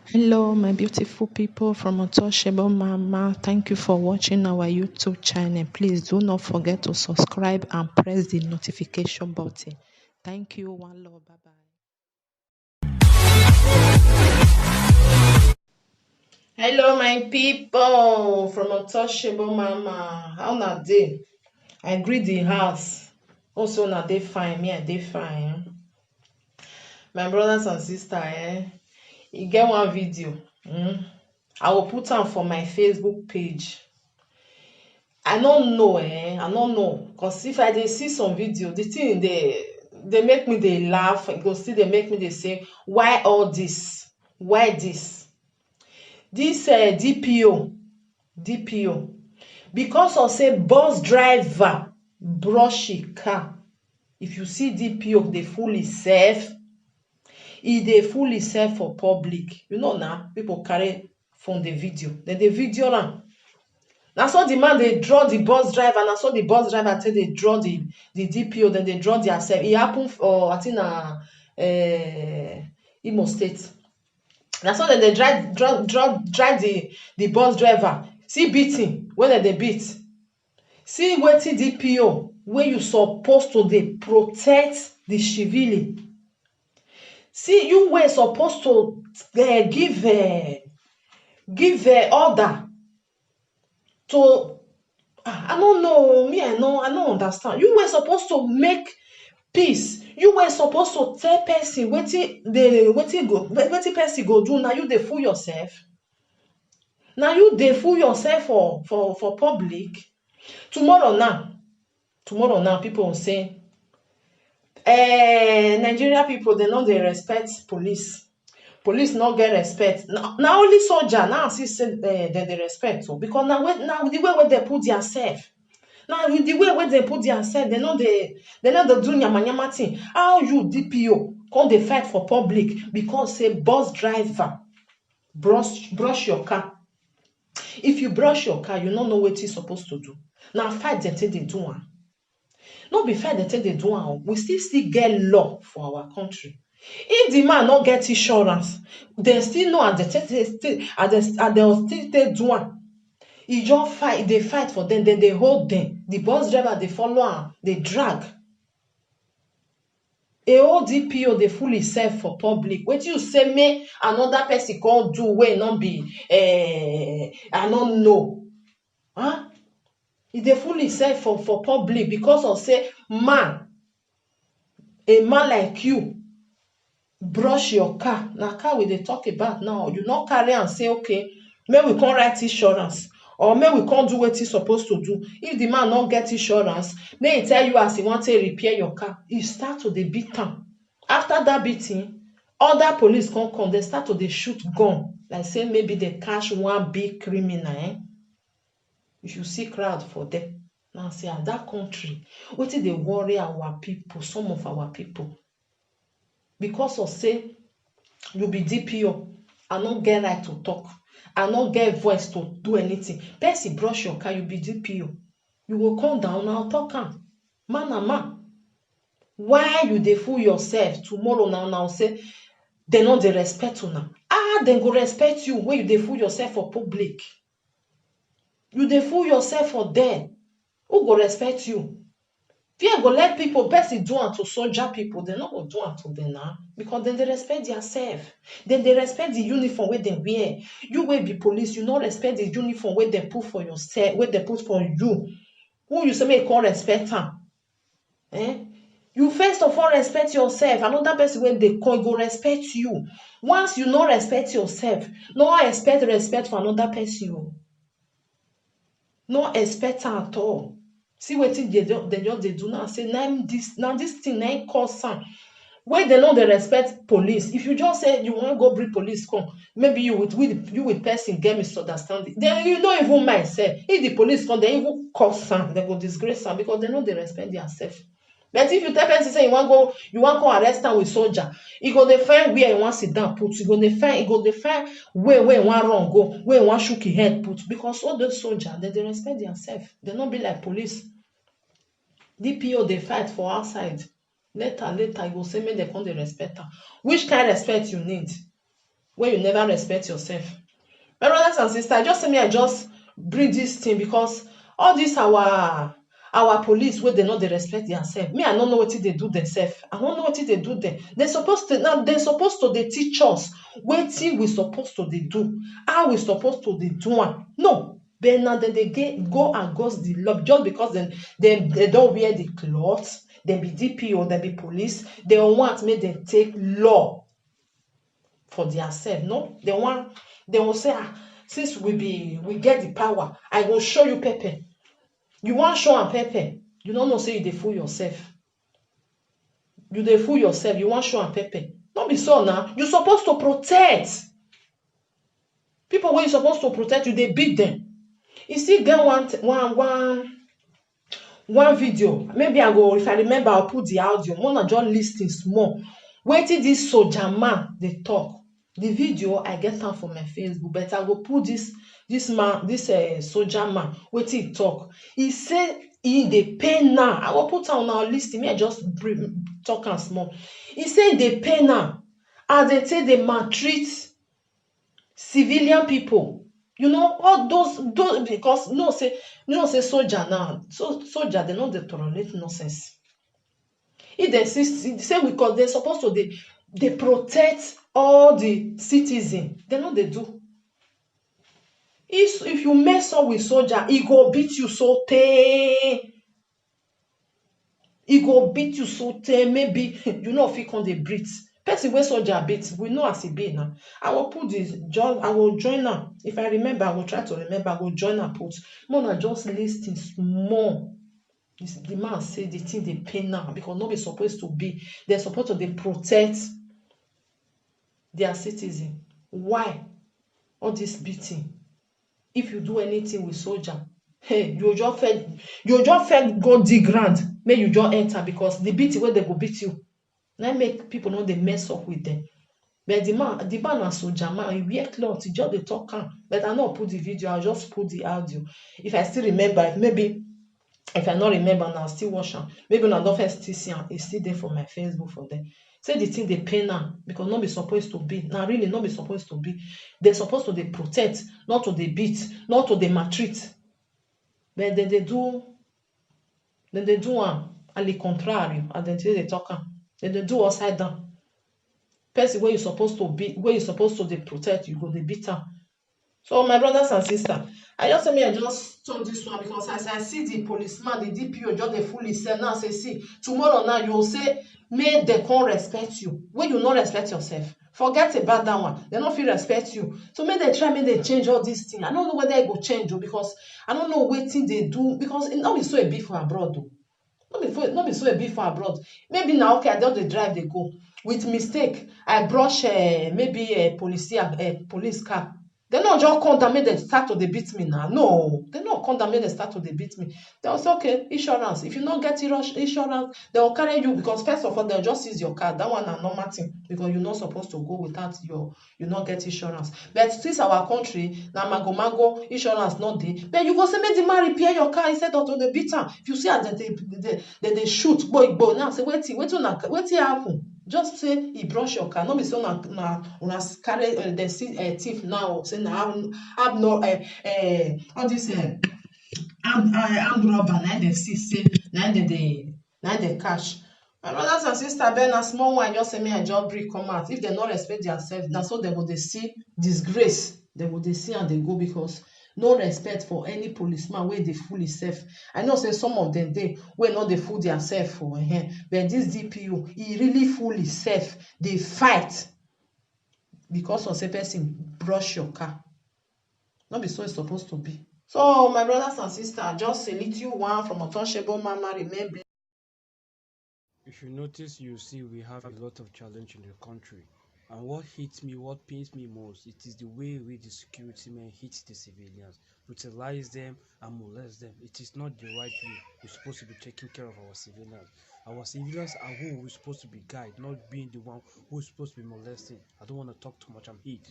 Hello, my beautiful people from Untouchable Mama. Thank you for watching our YouTube channel. Please do not forget to subscribe and press the notification button. Thank you. One love. Bye bye. Hello, my people from Untouchable Mama. How na dey? I greet the house. Also, na dey fine. Me, I dey fine. My brothers and sisters, you get one video. I will put am for my Facebook page. I don't know, I don't know. Because if I dey see some video, the thing they make me they laugh. It go still they make me they say, why all this? Why this? This DPO. Because of say bus driver brush his car. If you see DPO, they fool himself. They fool himself for public. You know now, people carry from the video. Then the video now. Na so the man dey draw the bus driver, na so the bus driver take dey draw the DPO, then they draw their self. E happen for I think na Imo State. Na so dem dey drive the bus driver. See beating when dem dey beat. See wetin DPO wey you suppose to dey protect the civilian. See you wey suppose to give order to I don't know, me I don't understand. You were supposed to make peace. You were supposed to tell person wetin person go do. Now you dey fool yourself. Now you dey fool yourself for public. Tomorrow now people will say Nigeria people they no dey respect police. Police not get respect. Now only soldier now see say they respect. So because now the way where they put themselves. Now with the way where they put themselves, they know they do nyama thing. How you DPO come they fight for public because say bus driver brush your car. If you brush your car, you don't know what you're supposed to do. Now fight they take they do one. Not be fight they take they do one. We still get law for our country. If the man not get insurance, they still know and they still take do one. E just fight, they fight for them, then they hold them. The bus driver they follow am, they drag. A whole DPO they fool himself for public. Wetin you say me another person can't do wey not be I don't know. Huh? E dey fool himself for public because of say a man like you brush your car. Now car we dey talk about now. You not carry and say okay, may we can't write insurance or may we can't do what he's supposed to do. If the man not get insurance, may he tell you as he want to repair your car. You start to the beat am. After that beating, other police come. They start to the shoot gun. Like say maybe they catch one big criminal. If you see crowd for them. Now say at that country, what did they worry our people, some of our people? Because of say you be DPO, I not get right to talk. I not get voice to do anything. Person brush your car, you be DPO. You will come down and talk am. Man and man. Why you dey fool yourself tomorrow now say they not dey respect you now. They go respect you when you dey fool yourself for public. You dey fool yourself for there. Who go respect you? Fear go let people person do am to soldier people. They not go do am to them now because then they respect themselves. Then they respect the uniform where they wear. You will be police. You not respect the uniform where they put for yourself, where they put for you. Who you say make call respect am? You first of all respect yourself. Another person when they call go respect you. Once you not respect yourself, no expect respect for another person. No expect at all. See wetin they just they do now. Say now this thing na cause am. When they know they respect police. If you just say you want go bring police come, maybe you with person get misunderstanding. Then you don't even mind say if the police come, they even cause am, they go disgrace am because they know they respect themselves. But if you tell person say you want go arrest am with soldier, e go dey find where you want sit down put. E go dey find where you want run go, where you want shook his head put. Because all those soldiers, they respect themselves. They not be like police. DPO they fight for outside. Later, you go say make they come dey respect am. Which kind of respect you need? when you never respect yourself. My brothers and sisters, just say me I just bring this thing because all this our police wey dem no dey respect theirself. Me I no know wetin dey do themselves. I no know wetin dey do them. They suppose to now they suppose to dey teach us wetin we suppose to dey do, how we suppose to dey do am. No, but now dem dey go against the law just because dem don wear the cloth, dem be DPO, dem be police, dem want make dem take law for theirself. No, they will say, since we get the power, I go show you pepper. You want show am pepper, you no know say you dey fool yourself. You dey fool yourself, you want show am pepper. No be so now. You supposed to protect people wey you supposed to protect. You dey beat them. You still get one video. Maybe I go, if I remember, I'll put the audio. Mona just lis ten small. Wetin this soldier man dey talk. The video I get am for my Facebook, but I go put this soldier man wetin he talk. He say he dey pain now. I go put am on our list. Me I just talk am small. He say he dey pain now as they take dey maltreat civilian people. You know, all those because say soldier now, soldier they no dey tolerate nonsense. If they say because they supposed to dey protect all the citizens, they no dey do. If you mess up with soldier, he go beat you so tey. He go beat you so tey, maybe you no fit come dey breathe. Person wey soldier beat, we know as e be now. I will put this, I will join am. If I remember, I will try to remember. I will join am put. Mona just lis ten small. The man say the thing dey pain now because no be supposed to be. They're supposed to dey protect their citizen. Why all this beating? If you do anything with soldier, hey, you just fed go dig ground, make you just enter because the beating wey they go beat you. Now make people know they mess up with them. But the man na soldier man, he wear cloth, he just dey talk am. But I no put the video, I'll just put the audio. If I still remember, maybe if I not remember now, I'll still watch am. Maybe when I don't first still see am, it's still there for my Facebook for them. Say the thing dey pain am because no be supposed to be. Now really no be supposed to be. They're supposed to dey protect, not to dey beat, not to dey maltreat. But then they do am at the contrary, and then they talk am. Then they do upside down. Person where you supposed to be, where you supposed to dey protect, you go dey beat am. So my brothers and sisters, I just say me I just talk this one because as I see the policeman, the DPO just dey fool himself now. Say see, tomorrow now you will say make dem come respect you. When you not respect yourself, forget about that one. They no fit respect you. So make dem try, make dem change all these things. I don't know whether e go change o because I don't know wetin they do because it no be so e be for abroad o. No be so e be for abroad. Maybe now okay, I just dey drive dey go. With mistake, I brush maybe a police car. They no just come down, make them start to dey beat me now. No, they no come down, make them start to dey beat me. They will say, okay, insurance. If you not get insurance, they will carry you because first of all, they'll just seize your car. That one na normal thing because you're not supposed to go without you not get insurance. But since our country, na mago insurance not dey. But you go say make the man repair your car instead of to dey beat am. If you see as they shoot, boy, now say wetin happen? Just say he brush your car. No be so una carry dem see thief now. Say na have no all this armed robber na dem see say na dem dey catch. My brothers and sisters, ben na small one just say me I just bring come out. If dem no respect themselves, na so dem go dey see disgrace. Dem go dey see and dey go because no respect for any policeman wey dey fool himself. I know say some of them dey wey no dey fool theirself for but this DPO, he really fool himself. Dey fight because of say person brush your car. No be so it's supposed to be. So my brothers and sisters, just a little one from Untouchable Mama. Remember, if you notice, you see we have a lot of challenge in the country. And what hits me, what pains me most, it is the way the security men hit the civilians, brutalize them and molest them. It is not the right way. We're supposed to be taking care of our civilians. Our civilians are who we're supposed to be guide, not being the one who's supposed to be molesting. I don't want to talk too much, I'm heat.